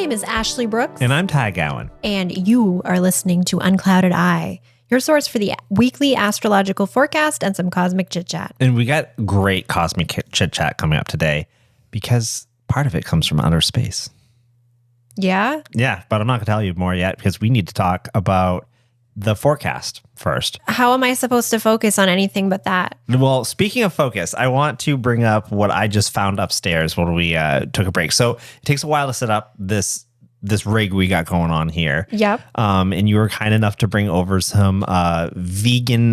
name is Ashley Brooks. And I'm Ty Gowan. And you are listening to Unclouded Eye, your source for the weekly astrological forecast and some cosmic chit-chat. And we got great cosmic chit-chat coming up today because part of it comes from outer space. Yeah? Yeah, but I'm not going to tell you more yet because we need to talk about the forecast first. How am I supposed to focus on anything but that? Well, speaking of focus, I want to bring up what I just found upstairs when we took a break. So it takes a while to set up this rig we got going on here. Yep. And you were kind enough to bring over some vegan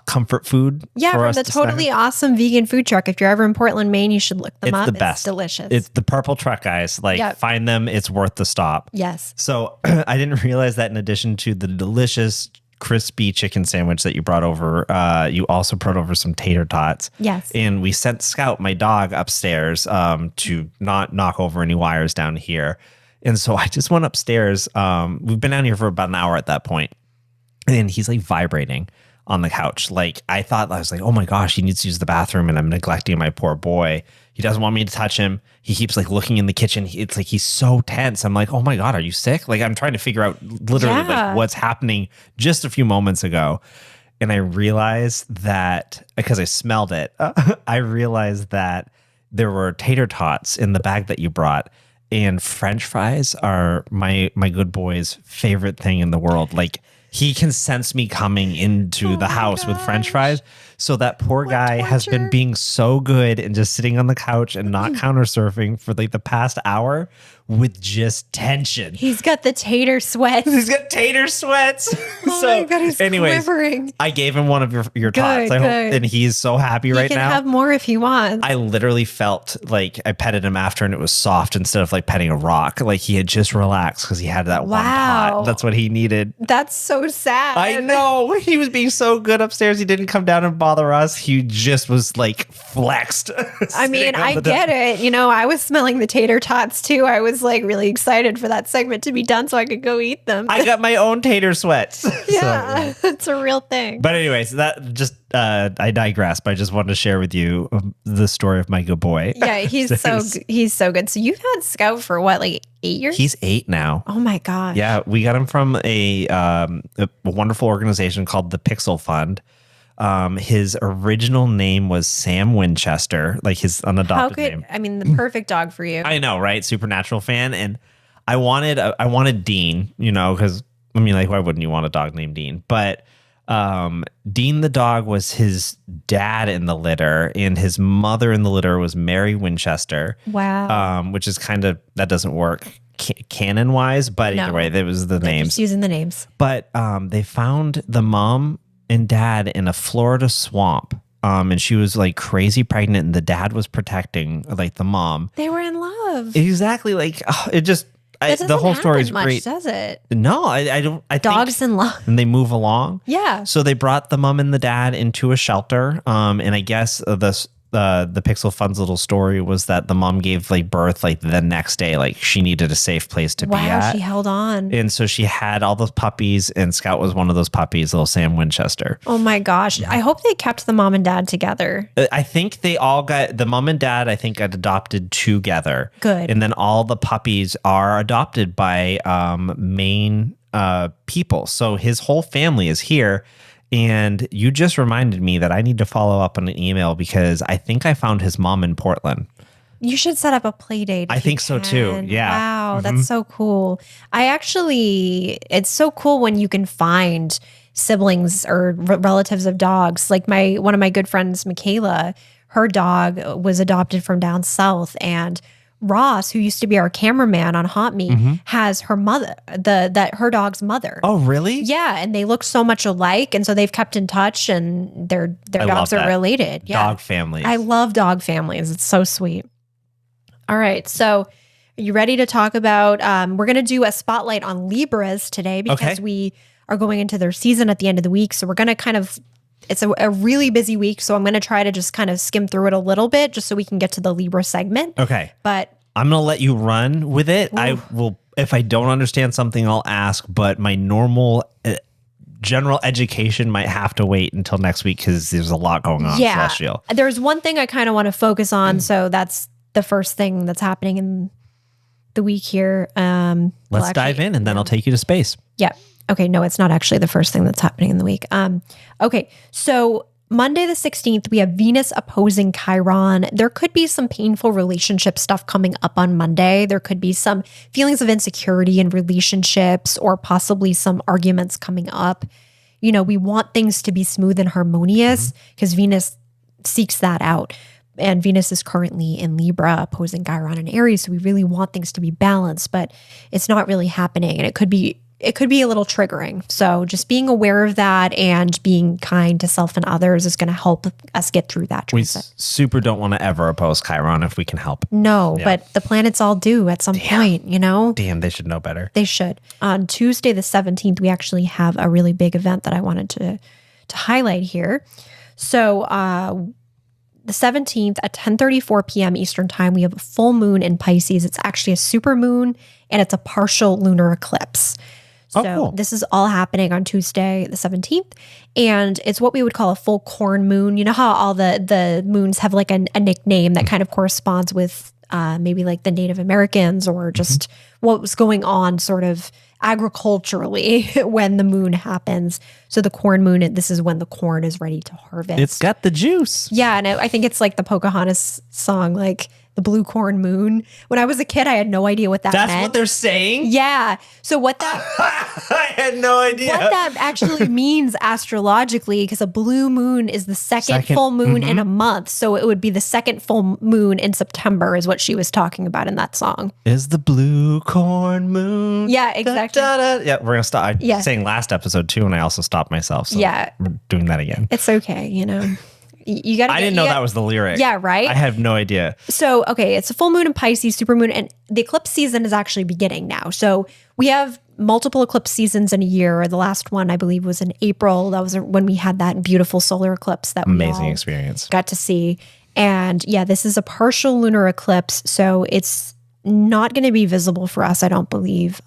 comfort food. Yeah, from the totally awesome vegan food truck. If you're ever in Portland, Maine, you should look them up. It's the best. It's delicious. It's the purple truck, guys. Find them. It's worth the stop. Yes. So I didn't realize that in addition to the delicious crispy chicken sandwich that you brought over, you also brought over some tater tots. Yes. And we sent Scout, my dog, upstairs to not knock over any wires down here. And so I just went upstairs. We've been down here for about an hour at that point, and he's like vibrating on the couch. Like I was like, oh my gosh, he needs to use the bathroom, and I'm neglecting my poor boy. He doesn't want me to touch him. He keeps like looking in the kitchen. It's like he's so tense. I'm like, oh my God, are you sick? Like I'm trying to figure out literally like what's happening just a few moments ago. And I realized that because I smelled it, I realized that there were tater tots in the bag that you brought. And French fries are my good boy's favorite thing in the world. Like he can sense me coming into the house with French fries. So that poor guy has been being so good and just sitting on the couch and not counter surfing for like the past hour with just tension. He's got the tater sweats. He's got tater sweats. Oh my God, he's quivering. I gave him one of your tots. I hope, and he's so happy right now. He can have more if he wants. I literally felt like I petted him after and it was soft instead of like petting a rock. Like he had just relaxed because he had that one pot. That's what he needed. That's so sad. I know. He was being so good upstairs. He didn't come down and bother us. He just was like flexed. I mean, I get it. You know, I was smelling the tater tots too. I was like really excited for that segment to be done so I could go eat them. I got my own tater sweats. Yeah, it's a real thing. But anyways, that just I digress. But I just wanted to share with you the story of my good boy. Yeah, he's so good. So you've had Scout for what, like 8 years? He's 8 now. Oh my gosh. Yeah, we got him from a wonderful organization called the Pixel Fund. His original name was Sam Winchester, like his unadopted name. I mean, the perfect dog for you. I know, right? Supernatural fan. And I wanted Dean, you know, because I mean, like, why wouldn't you want a dog named Dean? But Dean the dog was his dad in the litter, and his mother in the litter was Mary Winchester. Wow. Which is kind of, that doesn't work canon wise, but either way, that was the names. Just using the names. But they found the mom and dad in a Florida swamp. And she was like crazy pregnant, and the dad was protecting like the mom. They were in love. Exactly. Like it just, the whole story is much, great. Does it? No, I don't. I Dogs think, in love. and they move along. Yeah. So they brought the mom and the dad into a shelter. And I guess the Pixel Fund's little story was that the mom gave like birth like the next day. Like she needed a safe place to be at. Wow, she held on. And so she had all those puppies, and Scout was one of those puppies, little Sam Winchester. Oh my gosh. I hope they kept the mom and dad together. I think they all got, the mom and dad, I think, got adopted together. Good. And then all the puppies are adopted by Maine people. So his whole family is here. And you just reminded me that I need to follow up on an email because I think I found his mom in Portland. You should set up a play date. I think so too. Yeah. Wow, that's so cool. It's so cool when you can find siblings or relatives of dogs. Like one of my good friends, Michaela, her dog was adopted from down south, and Ross, who used to be our cameraman on Haunt Me, has her mother, her dog's mother. Oh, really? Yeah, and they look so much alike, and so they've kept in touch, and their dogs are related. Yeah. Dog families. I love dog families. It's so sweet. All right, so are you ready to talk about? We're going to do a spotlight on Libras today because we are going into their season at the end of the week. So we're going to kind of. It's a really busy week, so I'm going to try to just kind of skim through it a little bit just so we can get to the Libra segment. Okay. But I'm going to let you run with it. Ooh. I will, if I don't understand something, I'll ask, but my normal general education might have to wait until next week because there's a lot going on. Yeah. Celestial. There's one thing I kind of want to focus on, so that's the first thing that's happening in the week here. Let's dive in, and then I'll take you to space. Yeah. Okay. No, it's not actually the first thing that's happening in the week. Okay. So Monday the 16th, we have Venus opposing Chiron. There could be some painful relationship stuff coming up on Monday. There could be some feelings of insecurity in relationships or possibly some arguments coming up. You know, we want things to be smooth and harmonious because Venus seeks that out. And Venus is currently in Libra opposing Chiron in Aries. So we really want things to be balanced, but it's not really happening. And it could be a little triggering. So just being aware of that and being kind to self and others is going to help us get through that transit. We super don't want to ever oppose Chiron if we can help. No, but the planets all do at some point, you know? Damn, they should know better. They should. On Tuesday, the 17th, we actually have a really big event that I wanted to highlight here. So the 17th at 10:34 p.m. Eastern time, we have a full moon in Pisces. It's actually a super moon and it's a partial lunar eclipse. So cool. This is all happening on Tuesday, the 17th. And it's what we would call a full corn moon. You know how all the moons have like a nickname that kind of corresponds with maybe like the Native Americans or just what was going on sort of agriculturally when the moon happens. So the corn moon, this is when the corn is ready to harvest. It's got the juice. Yeah, and I think it's like the Pocahontas song, like the blue corn moon. When I was a kid, I had no idea what that meant. That's what they're saying? Yeah. So what that I had no idea. what that actually means astrologically, because a blue moon is the second full moon in a month. So it would be the second full moon in September is what she was talking about in that song. Is the blue corn moon. Yeah, exactly. Yeah, we're going to stop. I sang last episode too, and I also stopped myself. So we're doing that again. It's okay, you know. You got. I didn't know that was the lyric. Yeah, right. I have no idea. So, okay, it's a full moon in Pisces, super moon, and the eclipse season is actually beginning now. So we have multiple eclipse seasons in a year. The last one, I believe, was in April. That was when we had that beautiful solar eclipse that amazing experience got to see. And yeah, this is a partial lunar eclipse, so it's not going to be visible for us, I don't believe.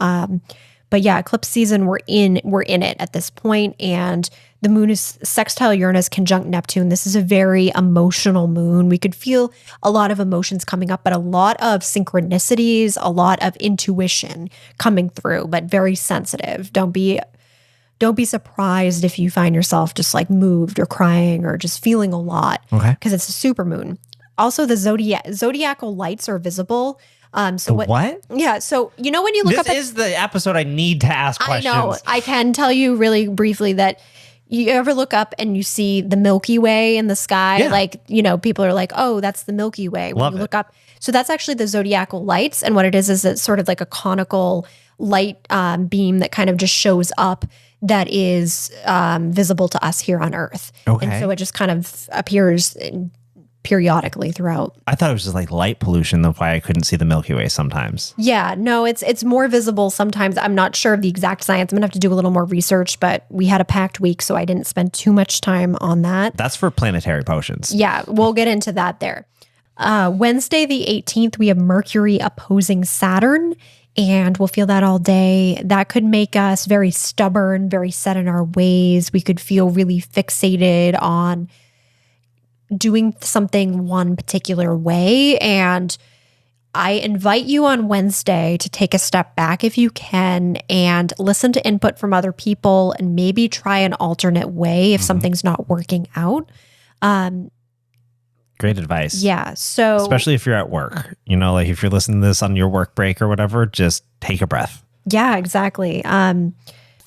But yeah, eclipse season, we're in it at this point, and the moon is sextile Uranus conjunct Neptune. This is a very emotional moon. We could feel a lot of emotions coming up, but a lot of synchronicities, a lot of intuition coming through, but very sensitive. Don't be surprised if you find yourself just like moved or crying or just feeling a lot, because it's a super moon. Also, the zodiacal lights are visible. What? Yeah. So, you know, when you look this is the episode I need to ask questions. I know. I can tell you really briefly that you ever look up and you see the Milky Way in the sky? Yeah. Like, you know, people are like, oh, that's the Milky Way. When you look up. So that's actually the zodiacal lights. And what it is it's sort of like a conical light beam that kind of just shows up that is visible to us here on Earth. Okay. And so it just kind of appears periodically throughout. I thought it was just like light pollution. That's why I couldn't see the Milky Way sometimes. Yeah, no, it's more visible sometimes. I'm not sure of the exact science. I'm gonna have to do a little more research, but we had a packed week, so I didn't spend too much time on that. That's for planetary potions. Yeah, we'll get into that there. Wednesday the 18th, we have Mercury opposing Saturn, and we'll feel that all day. That could make us very stubborn, very set in our ways. We could feel really fixated on doing something one particular way. And I invite you on Wednesday to take a step back if you can and listen to input from other people and maybe try an alternate way if something's not working out. Great advice. Yeah. So especially if you're at work, you know, like if you're listening to this on your work break or whatever, just take a breath. Yeah, exactly.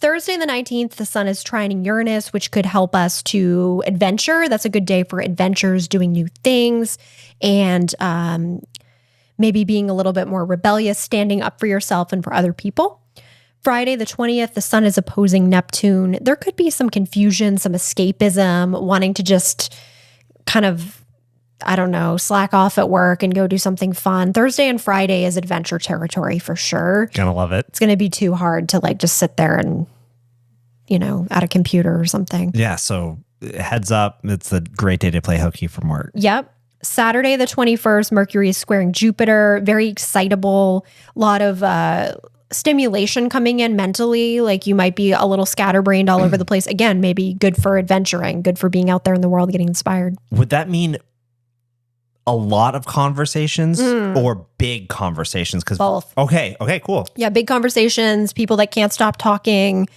Thursday the 19th, the sun is trining Uranus, which could help us to adventure. That's a good day for adventures, doing new things, and maybe being a little bit more rebellious, standing up for yourself and for other people. Friday the 20th, the sun is opposing Neptune. There could be some confusion, some escapism, wanting to just kind of, I don't know, slack off at work and go do something fun. Thursday and Friday is adventure territory for sure. Gonna love it. It's going to be too hard to like just sit there and, you know, at a computer or something. Yeah. So heads up, it's a great day to play hooky from work. Yep. Saturday the 21st, Mercury is squaring Jupiter. Very excitable. A lot of stimulation coming in mentally. Like you might be a little scatterbrained all over the place. Again, maybe good for adventuring, good for being out there in the world, getting inspired. Would that mean a lot of conversations or big conversations? Because Both. Okay, cool. Yeah, big conversations, people that can't stop talking,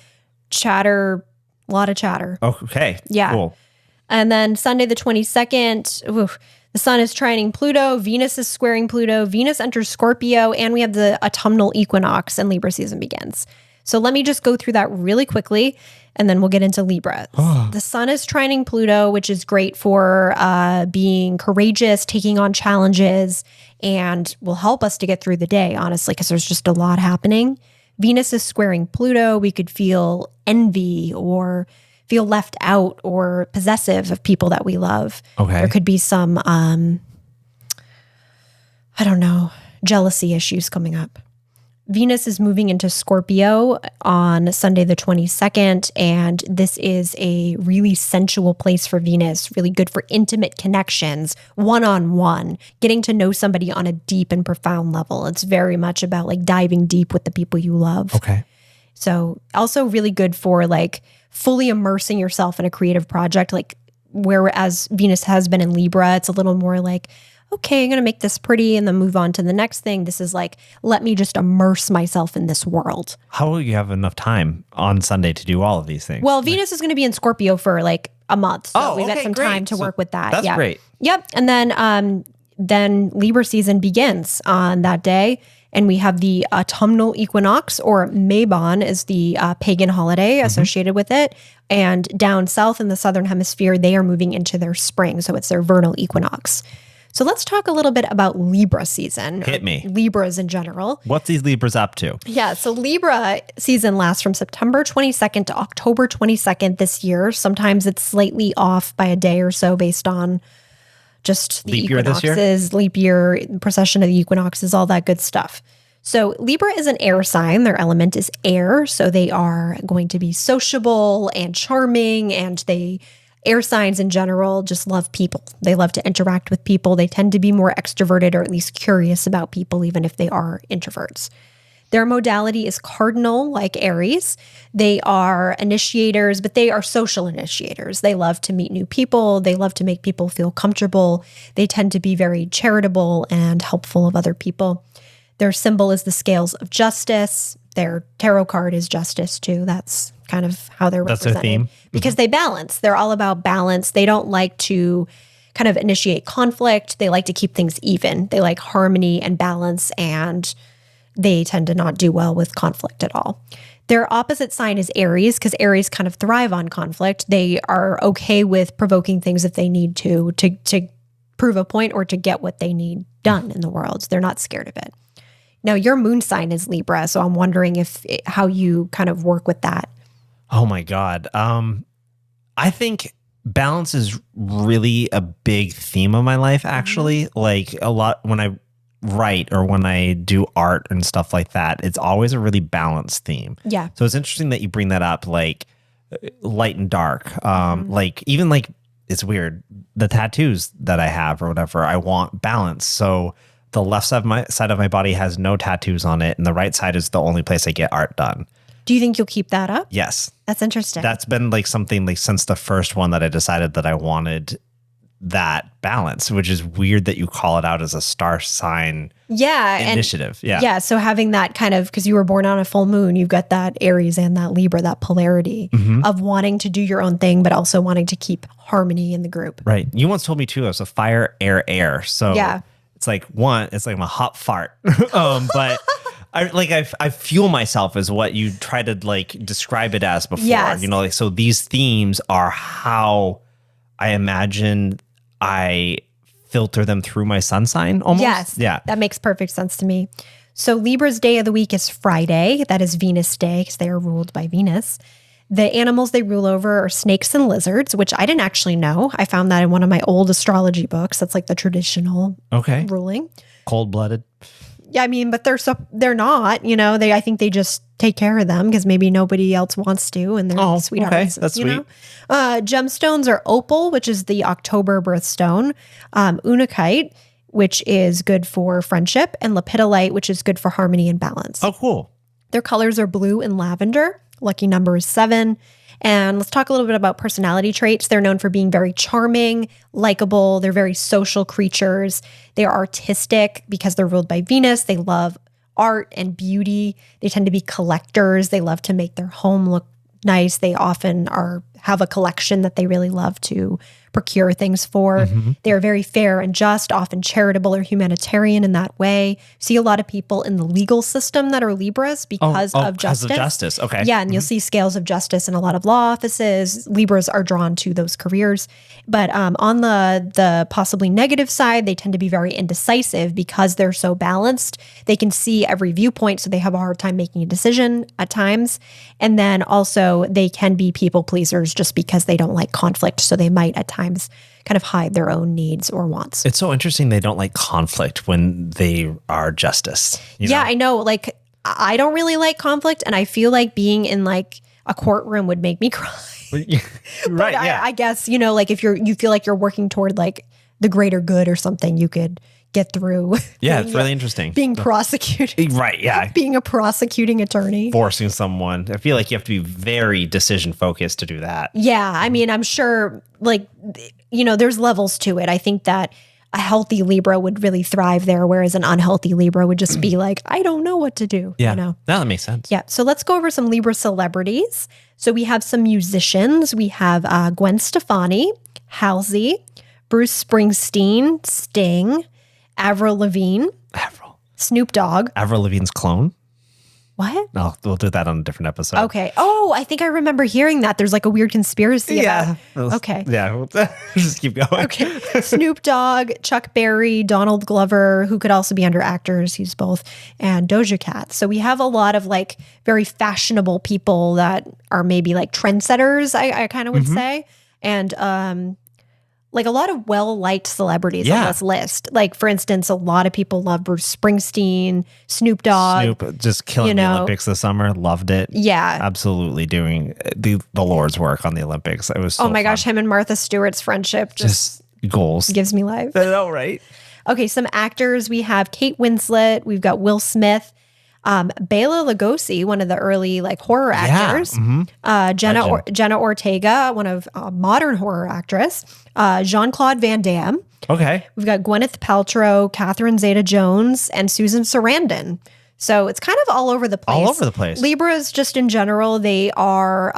chatter, a lot of chatter. Okay, Yeah. cool. And then Sunday the 22nd, the sun is trining Pluto, Venus is squaring Pluto, Venus enters Scorpio, and we have the autumnal equinox and Libra season begins. So let me just go through that really quickly, and then we'll get into Libra. The sun is trining Pluto, which is great for being courageous, taking on challenges, and will help us to get through the day, honestly, because there's just a lot happening. Venus is squaring Pluto. We could feel envy or feel left out or possessive of people that we love. Okay. There could be some, I don't know, jealousy issues coming up. Venus is moving into Scorpio on Sunday the 22nd, and this is a really sensual place for Venus, really good for intimate connections, one-on-one, getting to know somebody on a deep and profound level. It's very much about like diving deep with the people you love. Okay. So also really good for like fully immersing yourself in a creative project, like whereas Venus has been in Libra, it's a little more like, okay, I'm going to make this pretty and then move on to the next thing. This is like, let me just immerse myself in this world. How will you have enough time on Sunday to do all of these things? Well, Venus is going to be in Scorpio for like a month. So we've got some great. time to work with that. That's great. Yep. And then Libra season begins on that day. And we have the autumnal equinox, or Mabon is the pagan holiday associated with it. And down south in the southern hemisphere, they are moving into their spring. So it's their vernal equinox. So let's talk a little bit about Libra season. Hit me. Libras in general. What's these Libras up to? Yeah, so Libra season lasts from September 22nd to October 22nd this year. Sometimes it's slightly off by a day or so based on just the Leap year this year? equinoxes, leap year, precession of the equinoxes, all that good stuff. So Libra is an air sign. Their element is air. So they are going to be sociable and charming, and air signs in general just love people. They love to interact with people. They tend to be more extroverted or at least curious about people, even if they are introverts. Their modality is cardinal, like Aries. They are initiators, but they are social initiators. They love to meet new people. They love to make people feel comfortable. They tend to be very charitable and helpful of other people. Their symbol is the scales of justice. Their tarot card is justice too. That's kind of how they're represented. That's their theme. Because they balance. They're all about balance. They don't like to kind of initiate conflict. They like to keep things even. They like harmony and balance, and they tend to not do well with conflict at all. Their opposite sign is Aries, because Aries kind of thrive on conflict. They are okay with provoking things if they need to prove a point or to get what they need done in the world. They're not scared of it. Now, your moon sign is Libra, so I'm wondering how you kind of work with that. Oh my God. I think balance is really a big theme of my life, actually. Like a lot when I write or when I do art and stuff like that, it's always a really balanced theme. Yeah. So it's interesting that you bring that up, like light and dark. Like even like, it's weird, the tattoos that I have or whatever, I want balance. So the left side of my body has no tattoos on it, and the right side is the only place I get art done. Do you think you'll keep that up? Yes. That's interesting. That's been like something like since the first one that I decided that I wanted that balance, which is weird that you call it out as a star sign initiative. Yeah. So having that kind of, because you were born on a full moon, you've got that Aries and that Libra, that polarity of wanting to do your own thing, but also wanting to keep harmony in the group. Right. You once told me too, I was a fire, air. So yeah. It's like it's like I'm a hot fart. But I fuel myself as what you try to like describe it as before. Yes. You know, like so these themes are how I imagine I filter them through my sun sign almost. Yes. Yeah. That makes perfect sense to me. So Libra's day of the week is Friday. That is Venus Day because they are ruled by Venus. The animals they rule over are snakes and lizards, which I didn't actually know. I found that in one of my old astrology books. That's like the traditional ruling. Cold-blooded. Yeah, I mean, but they're not, you know, I think they just take care of them because maybe nobody else wants to, and they're sweethearts. Okay. That's sweet. Gemstones are opal, which is the October birthstone, unakite, which is good for friendship, and lepidolite, which is good for harmony and balance. Oh, cool. Their colors are blue and lavender. Lucky number is 7. And let's talk a little bit about personality traits. They're known for being very charming, likable. They're very social creatures. They are artistic because they're ruled by Venus. They love art and beauty. They tend to be collectors. They love to make their home look nice. They often have a collection that they really love to procure things for. They are very fair and just, often charitable or humanitarian in that way. See a lot of people in the legal system that are Libras because of justice. Because of justice. Okay. Yeah, and you'll see scales of justice in a lot of law offices. Libras are drawn to those careers. But on the possibly negative side, they tend to be very indecisive because they're so balanced. They can see every viewpoint, so they have a hard time making a decision at times. And then also they can be people pleasers just because they don't like conflict. So they might at times kind of hide their own needs or wants. It's so interesting they don't like conflict when they are justice. Yeah, I know. Like, I don't really like conflict, and I feel like being in like a courtroom would make me cry. Right. But Yeah. I guess, like if you feel like you're working toward like the greater good or something, you could get through. Yeah, it's really interesting. Being prosecuted. Right. Yeah. Being a prosecuting attorney. Forcing someone. I feel like you have to be very decision focused to do that. Yeah. I mean, I'm sure like, there's levels to it. I think that a healthy Libra would really thrive there, whereas an unhealthy Libra would just be like, I don't know what to do. Yeah. No, that makes sense. Yeah. So let's go over some Libra celebrities. So we have some musicians. We have Gwen Stefani, Halsey, Bruce Springsteen, Sting, Avril Lavigne, Snoop Dogg. Avril Lavigne's clone? What? No, we'll do that on a different episode. Okay. Oh, I think I remember hearing that. There's like a weird conspiracy about. Okay. Yeah. We'll just keep going. Okay. Snoop Dogg, Chuck Berry, Donald Glover, who could also be under actors. He's both, and Doja Cat. So we have a lot of like very fashionable people that are maybe like trendsetters, I kind of would say. And like a lot of well-liked celebrities on this list. Like, for instance, a lot of people love Bruce Springsteen, Snoop Dogg. Snoop just killing the Olympics this summer. Loved it. Yeah. Absolutely doing the Lord's work on the Olympics. It was so fun. Gosh, him and Martha Stewart's friendship just goals. Gives me life. I know, right? Okay, some actors. We have Kate Winslet. We've got Will Smith. Bela Lugosi, one of the early like horror actors. Jenna Ortega, one of modern horror actress. Jean-Claude Van Damme. Okay. We've got Gwyneth Paltrow, Catherine Zeta-Jones, and Susan Sarandon. So it's kind of all over the place. All over the place. Libras, just in general, they are,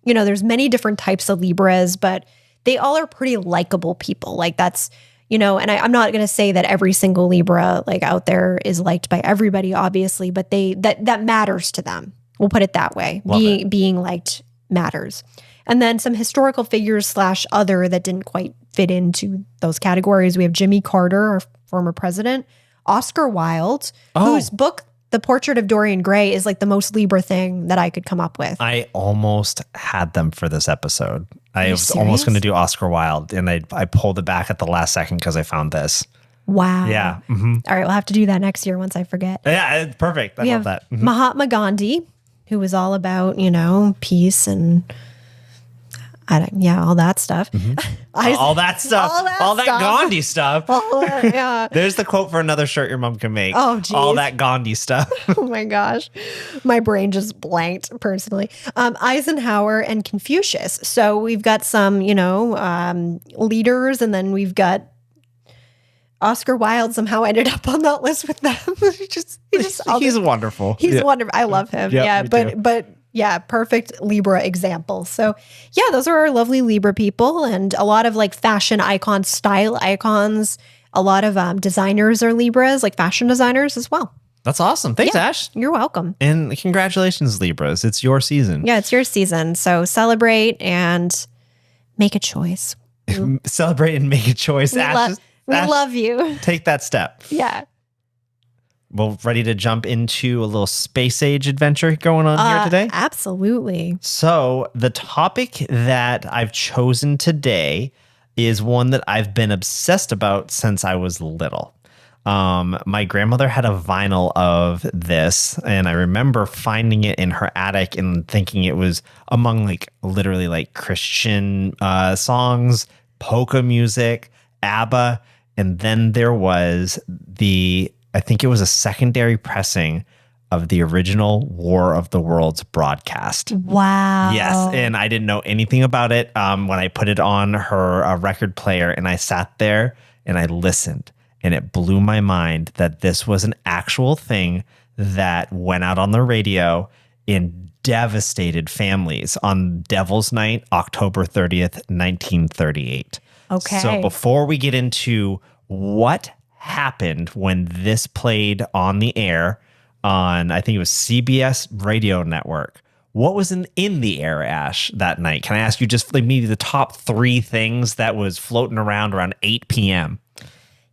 there's many different types of Libras, but they all are pretty likable people. Like that's, and I'm not going to say that every single Libra like out there is liked by everybody, obviously, but that matters to them. We'll put it that way. Being liked matters. And then some historical figures / other that didn't quite fit into those categories. We have Jimmy Carter, our former president, Oscar Wilde, whose book, The Portrait of Dorian Gray, is like the most Libra thing that I could come up with. I almost had them for this episode. I was almost going to do Oscar Wilde, and I pulled it back at the last second because I found this. Wow. Yeah. All right, we'll have to do that next year once I forget. Yeah, it's perfect. I love that. Mahatma Gandhi, who was all about, peace and all that stuff. All that stuff. All that Gandhi stuff. Yeah. There's the quote for another shirt your mom can make. Oh, geez. All that Gandhi stuff. Oh my gosh. My brain just blanked personally. Eisenhower and Confucius. So we've got some, leaders, and then we've got Oscar Wilde somehow ended up on that list with them. He's wonderful. He's wonderful. I love him. But yeah, perfect Libra example. So yeah, those are our lovely Libra people, and a lot of like fashion icons, style icons. A lot of designers are Libras, like fashion designers as well. That's awesome. Thanks, Ash. You're welcome. And congratulations, Libras. It's your season. Yeah, it's your season. So celebrate and make a choice. Celebrate and make a choice. Ash, love you. Take that step. Yeah. Well, ready to jump into a little space age adventure going on here today? Absolutely. So the topic that I've chosen today is one that I've been obsessed about since I was little. My grandmother had a vinyl of this, and I remember finding it in her attic and thinking it was among like literally like Christian songs, polka music, ABBA, and then there was I think it was a secondary pressing of the original War of the Worlds broadcast. Wow. Yes, and I didn't know anything about it when I put it on her record player, and I sat there and I listened, and it blew my mind that this was an actual thing that went out on the radio and devastated families on Devil's Night, October 30th, 1938. Okay. So before we get into what happened when this played on the air on, I think it was CBS radio network, what was in the air, Ash, that night? Can I ask you just like maybe the top 3 things that was floating around 8 p.m.?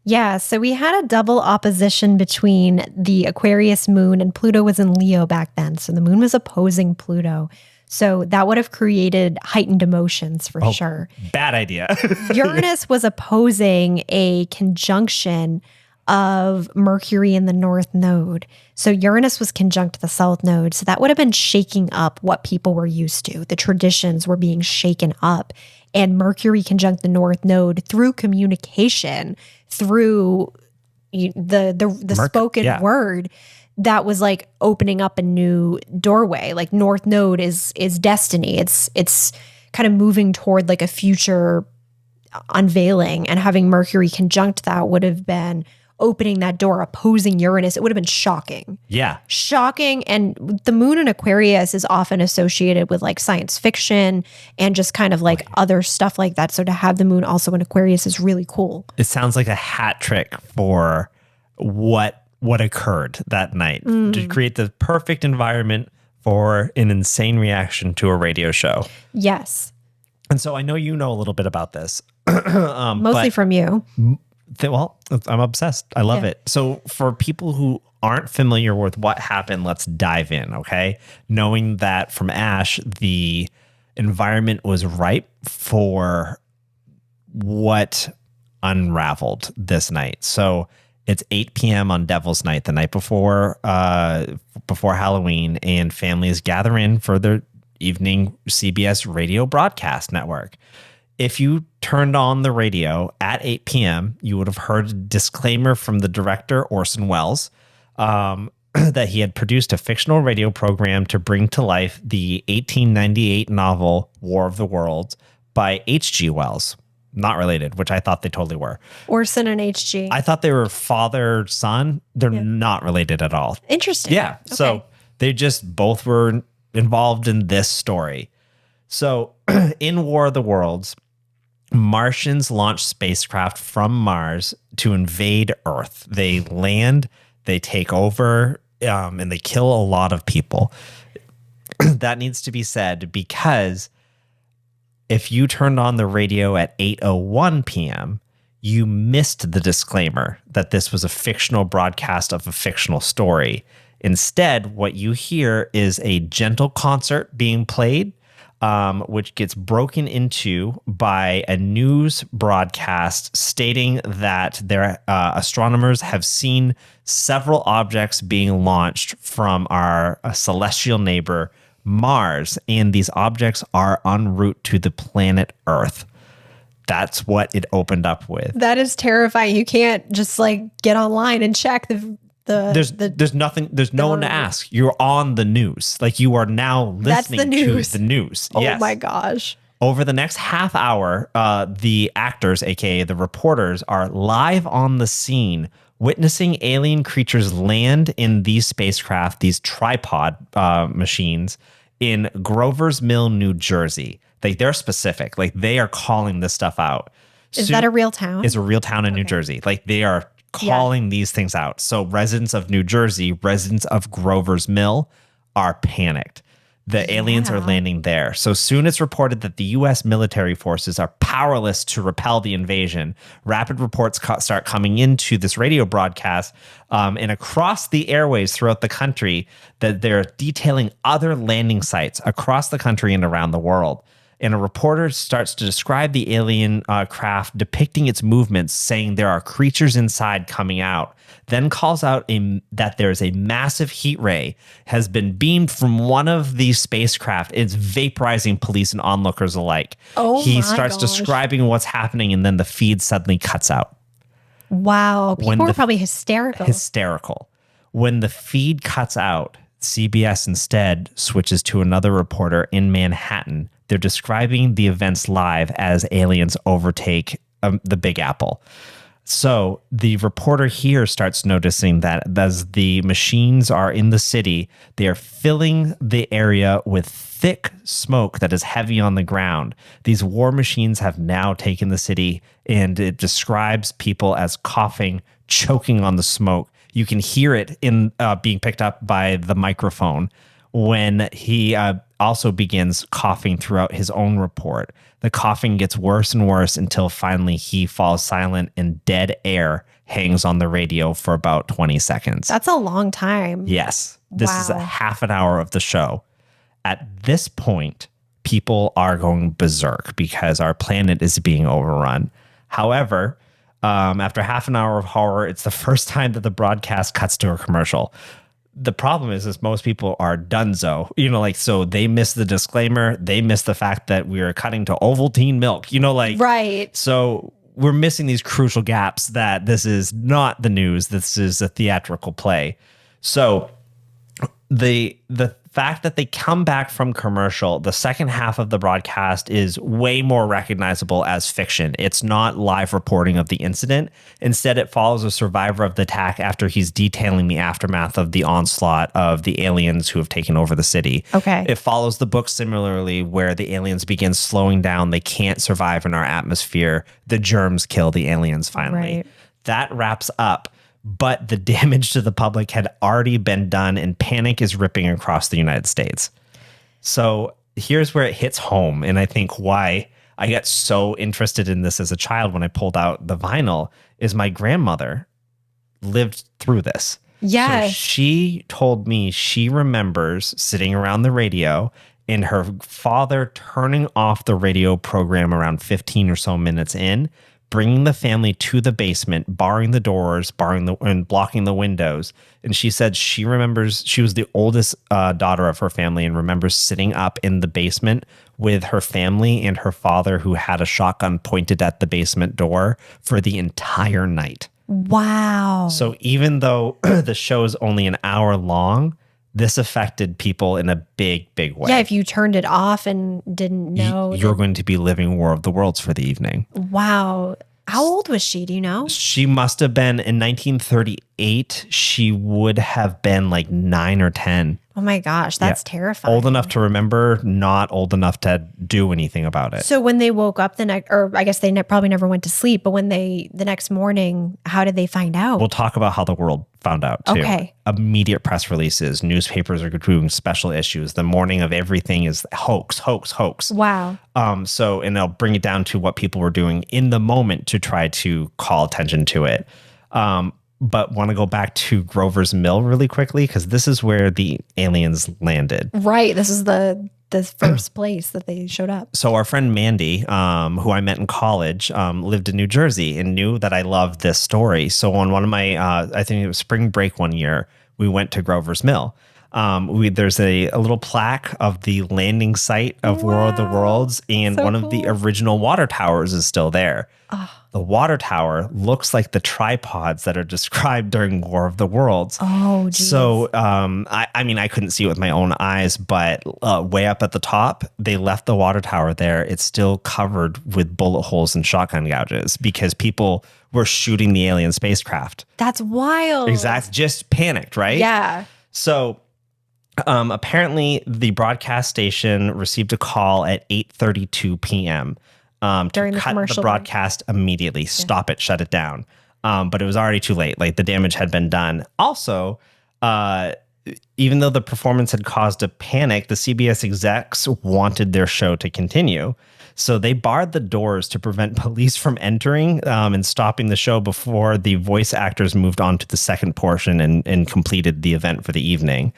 Yeah, so we had a double opposition between the Aquarius moon, and Pluto was in Leo back then. So the moon was opposing Pluto. So that would have created heightened emotions for sure. Bad idea. Uranus was opposing a conjunction of Mercury in the North Node. So Uranus was conjunct the South Node. So that would have been shaking up what people were used to. The traditions were being shaken up. And Mercury conjunct the North Node through communication, through the spoken word, that was like opening up a new doorway. Like North Node is destiny. It's kind of moving toward like a future unveiling, and having Mercury conjunct that would have been opening that door, opposing Uranus. It would have been shocking. Yeah. Shocking. And the moon in Aquarius is often associated with like science fiction and just kind of like other stuff like that. So to have the moon also in Aquarius is really cool. It sounds like a hat trick for what occurred that night to create the perfect environment for an insane reaction to a radio show. Yes. And so I know you know a little bit about this. Mostly from you. Well, I'm obsessed. I love it. So for people who aren't familiar with what happened, let's dive in, okay? Knowing that from Ash, the environment was ripe for what unraveled this night. So it's 8 p.m. on Devil's Night, the night before Halloween, and families gather in for their evening CBS radio broadcast network. If you turned on the radio at 8 p.m., you would have heard a disclaimer from the director, Orson Welles, that he had produced a fictional radio program to bring to life the 1898 novel War of the Worlds by H.G. Wells. Not related, which I thought they totally were. Orson and H.G. I thought they were father, son. They're not related at all. Interesting. Yeah. Okay. So they just both were involved in this story. So in War of the Worlds, Martians launch spacecraft from Mars to invade Earth. They land, they take over, and they kill a lot of people. That needs to be said because if you turned on the radio at 8:01 p.m., you missed the disclaimer that this was a fictional broadcast of a fictional story. Instead, what you hear is a gentle concert being played, which gets broken into by a news broadcast stating that their astronomers have seen several objects being launched from our celestial neighbor, Mars, and these objects are en route to the planet Earth. That's what it opened up with. That is terrifying. You can't just like get online and check there's nothing, there's no one to ask. You're on the news. Like you are now listening to the news. Oh my gosh. Over the next half hour, the actors, aka the reporters, are live on the scene, witnessing alien creatures land in these spacecraft, these tripod machines in Grover's Mill, New Jersey. Like they're specific. Like they are calling this stuff out. Is that a real town? It's a real town in New Jersey. Like they are calling these things out. So residents of New Jersey, residents of Grover's Mill are panicked. The aliens are landing there. So soon it's reported that the U.S. military forces are powerless to repel the invasion. Rapid reports start coming into this radio broadcast and across the airways throughout the country that they're detailing other landing sites across the country and around the world. And a reporter starts to describe the alien craft, depicting its movements, saying there are creatures inside coming out. Then calls out that there's a massive heat ray has been beamed from one of these spacecraft. It's vaporizing police and onlookers alike. He starts describing what's happening, and then the feed suddenly cuts out. Wow. People were probably hysterical. When the feed cuts out, CBS instead switches to another reporter in Manhattan. They're describing the events live as aliens overtake the Big Apple. So the reporter here starts noticing that as the machines are in the city, they are filling the area with thick smoke that is heavy on the ground. These war machines have now taken the city, and it describes people as coughing, choking on the smoke. You can hear it in being picked up by the microphone when he also begins coughing throughout his own report. The coughing gets worse and worse until finally he falls silent and dead air hangs on the radio for about 20 seconds. That's a long time. Yes. This is a half an hour of the show. At this point, people are going berserk because our planet is being overrun. However, after half an hour of horror, it's the first time that the broadcast cuts to a commercial. The problem is most people are donezo, so they miss the disclaimer. They miss the fact that we are cutting to Ovaltine milk, Right. So we're missing these crucial gaps that this is not the news. This is a theatrical play. So the fact that they come back from commercial, the second half of the broadcast is way more recognizable as fiction. It's not live reporting of the incident. Instead, it follows a survivor of the attack after he's detailing the aftermath of the onslaught of the aliens who have taken over the city. Okay. It follows the book similarly, where the aliens begin slowing down. They can't survive in our atmosphere. The germs kill the aliens finally. Right. That wraps up. But the damage to the public had already been done, and panic is ripping across the United States. So here's where it hits home, and I think why I got so interested in this as a child when I pulled out the vinyl is my grandmother lived through this. Yes. So she told me she remembers sitting around the radio and her father turning off the radio program around 15 or so minutes in, bringing the family to the basement, barring the doors, and blocking the windows. And she said she remembers she was the oldest daughter of her family and remembers sitting up in the basement with her family and her father, who had a shotgun pointed at the basement door for the entire night. Wow. So even though the show is only an hour long, this affected people in a big, big way. Yeah, if you turned it off and didn't know. You're going to be living War of the Worlds for the evening. Wow. How old was she? Do you know? She must have been, in 1938, she would have been like 9 or 10. Oh my gosh, that's terrifying. Old enough to remember, not old enough to do anything about it. So when they woke up or I guess they probably never went to sleep, but when the next morning, how did they find out? We'll talk about how the world found out too. Okay. Immediate press releases, newspapers are doing special issues. The morning of everything is hoax. Wow. And I'll bring it down to what people were doing in the moment to try to call attention to it. But want to go back to Grover's Mill really quickly, because this is where the aliens landed. Right. This is the first place that they showed up. So our friend Mandy, who I met in college, lived in New Jersey and knew that I loved this story. So on one of my, I think it was spring break one year, we went to Grover's Mill. There's a little plaque of the landing site of War of the Worlds, and so one of the original water towers is still there. The water tower looks like the tripods that are described during War of the Worlds. Oh, geez. So, I mean, I couldn't see it with my own eyes, but way up at the top, they left the water tower there. It's still covered with bullet holes and shotgun gouges because people were shooting the alien spacecraft. That's wild. Exactly. Just panicked, right? Yeah. So apparently the broadcast station received a call at 8:32 p.m. During to the cut commercial the broadcast immediately, stop it, shut it down. But it was already too late. Like, the damage had been done. Also, even though the performance had caused a panic, the CBS execs wanted their show to continue. So they barred the doors to prevent police from entering and stopping the show before the voice actors moved on to the second portion and completed the event for the evening.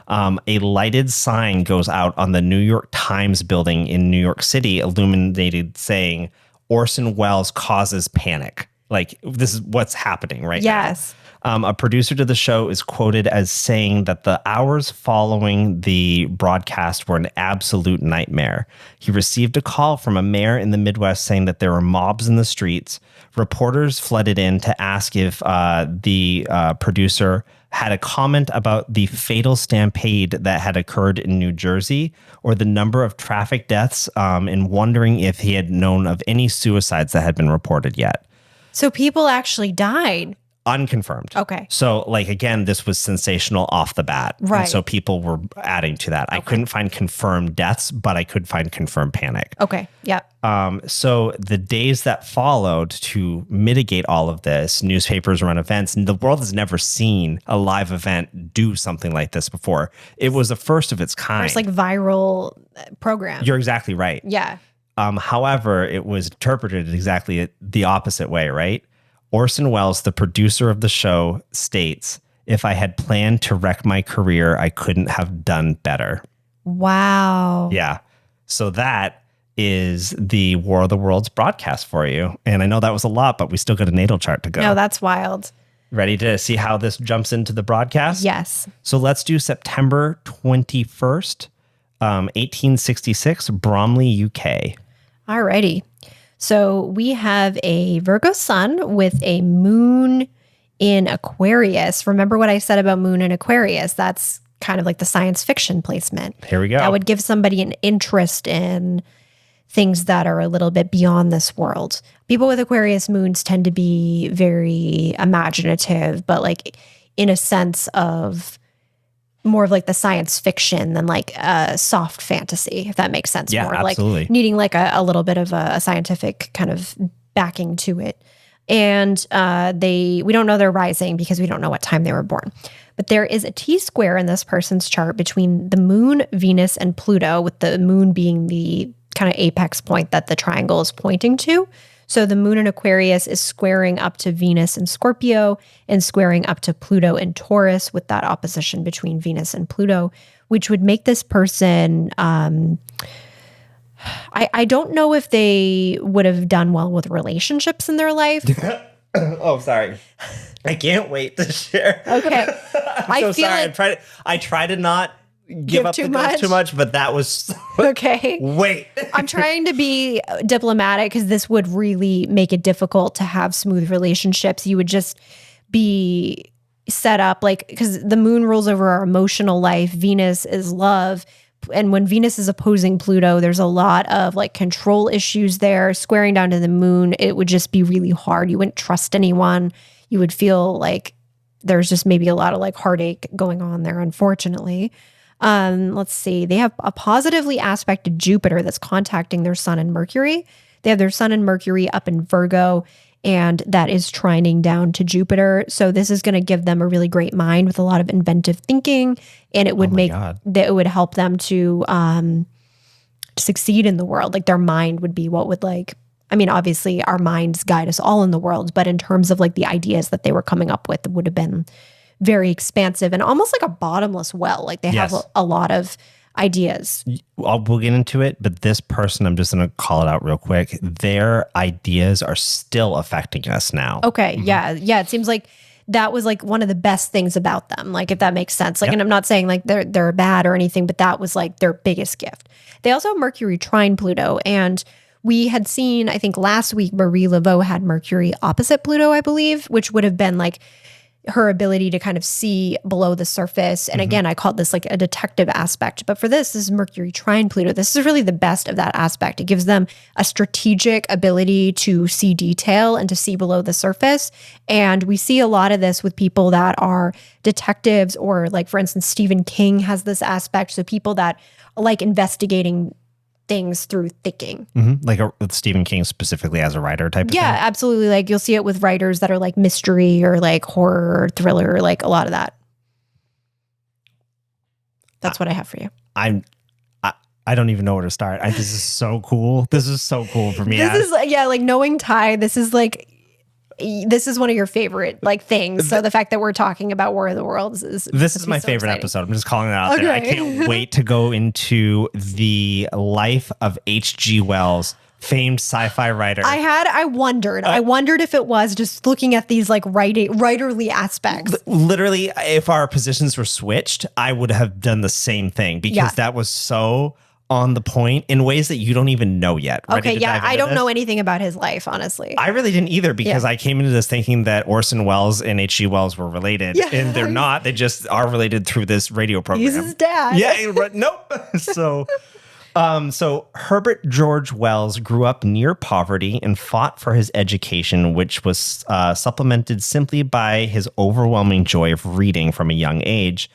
A lighted sign goes out on the New York Times building in New York City, illuminated, saying, "Orson Welles causes panic." Like, this is what's happening right yes. now. A producer to the show is quoted as saying that the hours following the broadcast were an absolute nightmare. He received a call from a mayor in the Midwest saying that there were mobs in the streets. Reporters flooded in to ask if the producer had a comment about the fatal stampede that had occurred in New Jersey or the number of traffic deaths, and wondering if he had known of any suicides that had been reported yet. So people actually died. Unconfirmed. Okay. So, like, again, this was sensational off the bat. Right. And so people were adding to that. I couldn't find confirmed deaths, but I could find confirmed panic. Okay. Yeah. So the days that followed to mitigate all of this, newspapers run events, and the world has never seen a live event do something like this before. It was the first of its kind. It's like viral program. You're exactly right. Yeah. However, it was interpreted exactly the opposite way, right? Orson Welles, the producer of the show, states, "If I had planned to wreck my career, I couldn't have done better." Wow. Yeah. So that is the War of the Worlds broadcast for you. And I know that was a lot, but we still got a natal chart to go. No, that's wild. Ready to see how this jumps into the broadcast? Yes. So let's do September 21st, 1866, Bromley, UK. Alrighty. So we have a Virgo sun with a moon in Aquarius. Remember what I said about moon in Aquarius? That's kind of like the science fiction placement. Here we go. That would give somebody an interest in things that are a little bit beyond this world. People with Aquarius moons tend to be very imaginative, but like in a sense of more of like the science fiction than like a soft fantasy, if that makes sense. Yeah, more absolutely. like needing like a little bit of a scientific kind of backing to it. And we don't know their rising because we don't know what time they were born. But there is a T-square in this person's chart between the moon, Venus, and Pluto, with the moon being the kind of apex point that the triangle is pointing to. So the moon in Aquarius is squaring up to Venus in Scorpio and squaring up to Pluto in Taurus, with that opposition between Venus and Pluto, which would make this person, I don't know if they would have done well with relationships in their life. Oh, sorry. I can't wait to share. Okay. I'm so sorry. I try to not give up too the ghost too much, but that was okay. Wait. I'm trying to be diplomatic because this would really make it difficult to have smooth relationships. You would just be set up like, because the moon rules over our emotional life. Venus is love. And when Venus is opposing Pluto, there's a lot of like control issues there. Squaring down to the moon, it would just be really hard. You wouldn't trust anyone. You would feel like there's just maybe a lot of like heartache going on there, unfortunately. Let's see. They have a positively aspected Jupiter that's contacting their sun and Mercury. They have their sun and Mercury up in Virgo, and that is trining down to Jupiter. So this is going to give them a really great mind with a lot of inventive thinking, and it would it would help them to succeed in the world. Like their mind would be what would like, I mean, obviously our minds guide us all in the world, but in terms of like the ideas that they were coming up with, it would have been very expansive and almost like a bottomless well. Like they have a lot of ideas. We'll get into it, but this person, I'm just going to call it out real quick. Their ideas are still affecting us now. Okay. Mm-hmm. Yeah. It seems like that was like one of the best things about them. Like if that makes sense. Like, and I'm not saying like they're bad or anything, but that was like their biggest gift. They also have Mercury trine Pluto, and we had seen, I think last week, Marie Laveau had Mercury opposite Pluto, I believe, which would have been like her ability to kind of see below the surface. And again, I called this like a detective aspect. But for this is Mercury trine Pluto. This is really the best of that aspect. It gives them a strategic ability to see detail and to see below the surface. And we see a lot of this with people that are detectives, or like, for instance, Stephen King has this aspect. So people that like investigating things through thinking. Like Stephen King specifically as a writer type of thing? Yeah, absolutely. Like you'll see it with writers that are like mystery or like horror or thriller, like a lot of that. That's what I have for you. I don't even know where to start. This is so cool. This is so cool for me. This is like knowing Ty, this is one of your favorite like things. So the fact that we're talking about War of the Worlds is my favorite episode. I'm just calling it out there. I can't wait to go into the life of H.G. Wells famed sci-fi writer. I wondered if it was just looking at these like writerly aspects. Literally, if our positions were switched, I would have done the same thing because that was so on the point in ways that you don't even know yet. Okay, yeah, I don't know anything about his life, honestly. I really didn't either because I came into this thinking that Orson Welles and H.G. Wells were related, and they're not. They just are related through this radio program. He's his dad. Yeah, nope. So Herbert George Wells grew up near poverty and fought for his education, which was supplemented simply by his overwhelming joy of reading from a young age.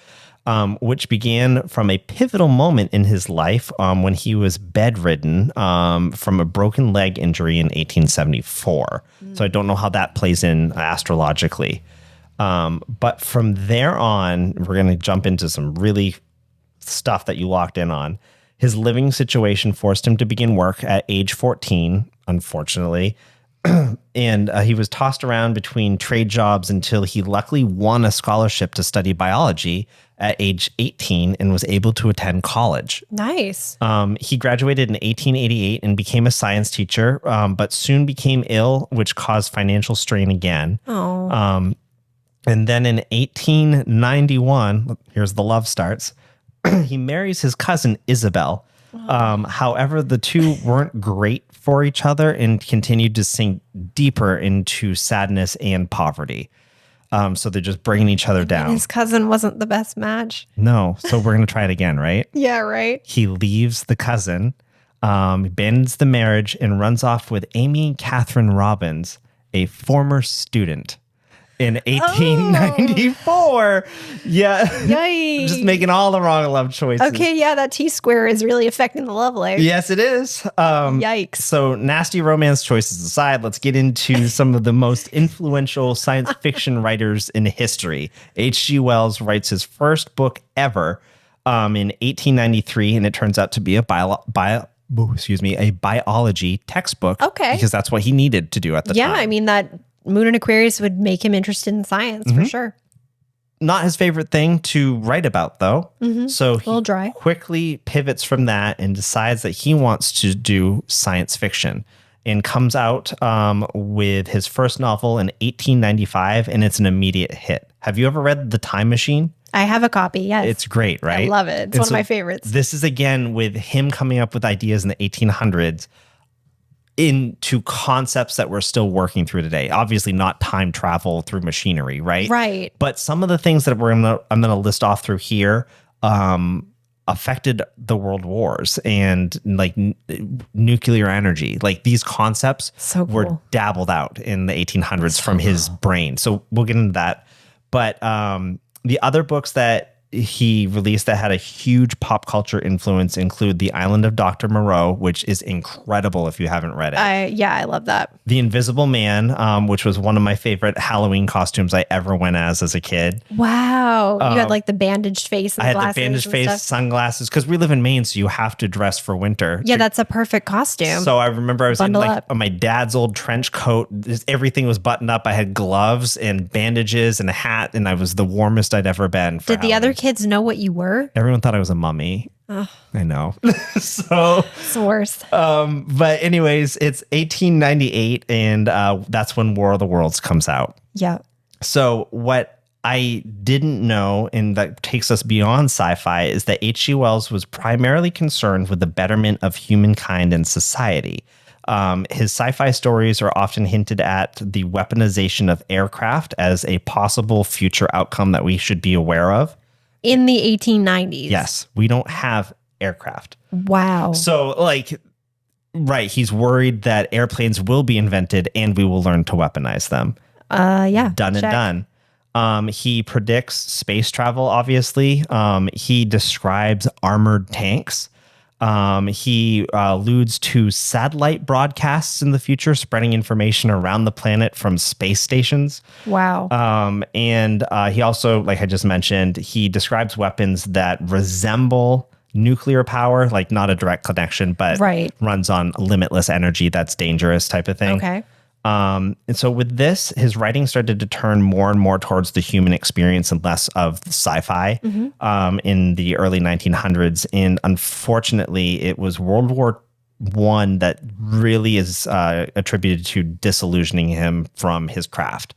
Which began from a pivotal moment in his life when he was bedridden from a broken leg injury in 1874. So I don't know how that plays in astrologically. But from there on, we're going to jump into some really stuff that you locked in on. His living situation forced him to begin work at age 14, unfortunately. And he was tossed around between trade jobs until he luckily won a scholarship to study biology at age 18 and was able to attend college. Nice. He graduated in 1888 and became a science teacher, but soon became ill, which caused financial strain again. Oh. And then in 1891, here's the love starts. He marries his cousin Isabel. However, the two weren't great for each other and continued to sink deeper into sadness and poverty. So they're just bringing each other down. His cousin wasn't the best match. No. So we're going to try it again, right? Yeah, right. He leaves the cousin, abandons the marriage, and runs off with Amy Catherine Robbins, a former student. In 1894. Yeah. Yikes. Just making all the wrong love choices. Okay, yeah, that T-square is really affecting the love life. Yes, it is. Yikes. So nasty romance choices aside, let's get into some of the most influential science fiction writers in history. H.G. Wells writes his first book ever in 1893, and it turns out to be a biology textbook. Okay. Because that's what he needed to do at the time. Yeah, I mean, that Moon in Aquarius would make him interested in science for sure. Not his favorite thing to write about, though. So he quickly pivots from that and decides that he wants to do science fiction and comes out with his first novel in 1895, and it's an immediate hit. Have you ever read The Time Machine? I have a copy, yes. It's great, right? I love it. It's one of my favorites. This is, again, with him coming up with ideas in the 1800s into concepts that we're still working through today. Obviously not time travel through machinery, right? Right. But some of the things that I'm going to list off through here affected the world wars and like nuclear energy. Like these concepts were dabbled out in the 1800s from his brain. So we'll get into that. But the other books that he released that had a huge pop culture influence include The Island of Dr. Moreau, which is incredible if you haven't read it. I love that. The Invisible Man, which was one of my favorite Halloween costumes I ever went as a kid. Wow. You had like the bandaged face and I had glasses. the bandaged face, sunglasses, because we live in Maine, so you have to dress for winter. Yeah, that's a perfect costume. So I remember I was in like my dad's old trench coat. Everything was buttoned up. I had gloves and bandages and a hat, and I was the warmest I'd ever been. Did the other kids know what you were? Everyone thought I was a mummy. I know. So it's the worst. But anyways, it's 1898, and that's when War of the Worlds comes out. Yeah. So what I didn't know, and that takes us beyond sci-fi, is that H.G. Wells was primarily concerned with the betterment of humankind and society. His sci-fi stories are often hinted at the weaponization of aircraft as a possible future outcome that we should be aware of. In the 1890s. Yes, we don't have aircraft. Wow. So like, right, he's worried that airplanes will be invented and we will learn to weaponize them. Yeah. Done and done. He predicts space travel, obviously. He describes armored tanks. He alludes to satellite broadcasts in the future, spreading information around the planet from space stations. Wow. And he also, like I just mentioned, he describes weapons that resemble nuclear power, like not a direct connection, but runs on limitless energy that's dangerous type of thing. Okay. And so with this, his writing started to turn more and more towards the human experience and less of sci-fi in the early 1900s. And unfortunately, it was World War one that really is attributed to disillusioning him from his craft.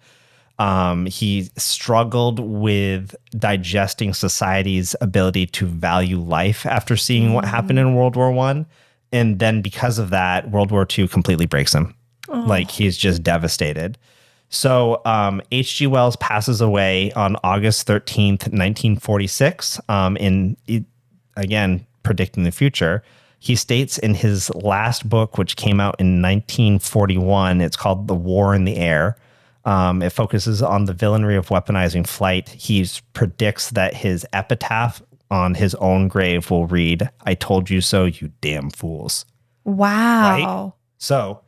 He struggled with digesting society's ability to value life after seeing what happened in World War I. And then because of that, World War II completely breaks him. Like, he's just devastated. So H.G. Wells passes away on August 13th, 1946, again, predicting the future. He states in his last book, which came out in 1941, it's called The War in the Air. It focuses on the villainy of weaponizing flight. He predicts that his epitaph on his own grave will read, "I told you so, you damn fools." Wow. Right? So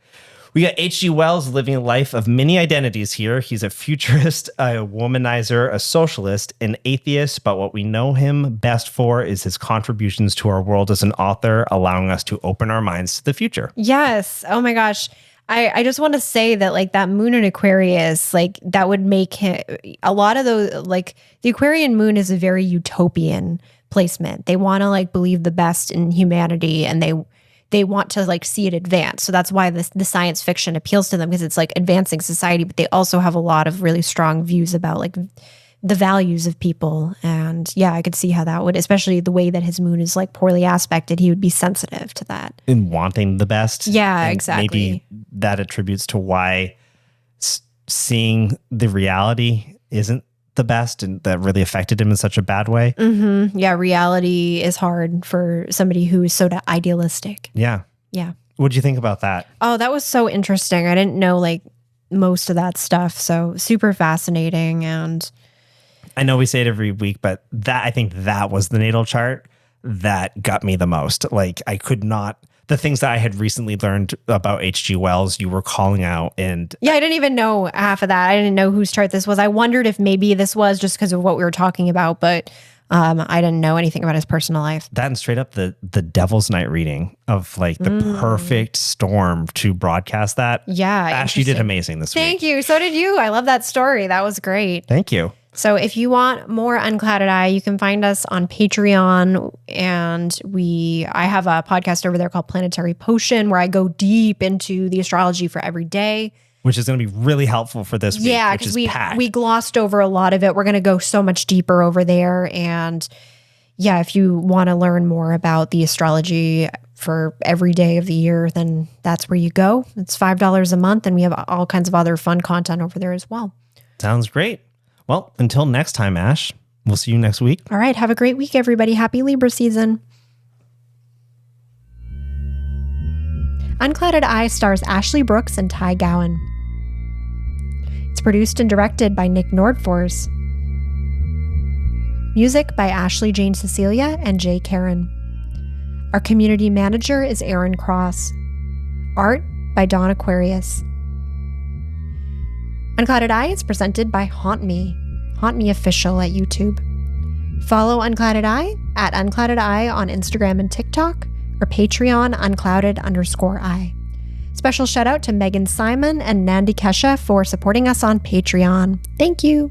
we got H.G. Wells living a life of many identities here. He's a futurist, a womanizer, a socialist, an atheist, but what we know him best for is his contributions to our world as an author, allowing us to open our minds to the future. Yes. Oh my gosh. I just want to say that, like, that moon in Aquarius, like, that would make him, a lot of those, like, the Aquarian moon is a very utopian placement. They want to, like, believe the best in humanity, and they want to, like, see it advance. So that's why the science fiction appeals to them, because it's like advancing society, but they also have a lot of really strong views about, like, the values of people. And yeah, I could see how that would, especially the way that his moon is, like, poorly aspected, he would be sensitive to that. In wanting the best. Yeah, and exactly. Maybe that attributes to why seeing the reality isn't the best, and that really affected him in such a bad way. Mm-hmm. Yeah, reality is hard for somebody who is so idealistic. Yeah. Yeah. What do you think about that? Oh, that was so interesting. I didn't know, like, most of that stuff. So super fascinating. And I know we say it every week, but I think that was the natal chart that got me the most. Like, I could not, the things that I had recently learned about H.G. Wells, you were calling out. And yeah, I didn't even know half of that. I didn't know whose chart this was. I wondered if maybe this was just because of what we were talking about, but I didn't know anything about his personal life. that, and straight up the Devil's Night reading of, like, the perfect storm to broadcast that. Yeah. Ash, you did amazing this week. Thank you. So did you. I love that story. That was great. Thank you. So if you want more Unclouded Eye, you can find us on Patreon. And I have a podcast over there called Planetary Potion, where I go deep into the astrology for every day. Which is going to be really helpful for this week. Yeah, because we glossed over a lot of it. We're going to go so much deeper over there. And yeah, if you want to learn more about the astrology for every day of the year, then that's where you go. It's $5 a month, and we have all kinds of other fun content over there as well. Sounds great. Well, until next time, Ash, we'll see you next week. All right. Have a great week, everybody. Happy Libra season. Unclouded Eye stars Ashley Brooks and Ty Gowan. It's produced and directed by Nick Nordfors. Music by Ashley Jane Cecilia and Jay Karen. Our community manager is Aaron Cross. Art by Dawn Aquarius. Unclouded Eye is presented by Haunt Me Official at YouTube. Follow Unclouded Eye at Unclouded Eye on Instagram and TikTok, or Patreon Unclouded_Eye. Special shout out to Megan Simon and Nandi Kesha for supporting us on Patreon. Thank you.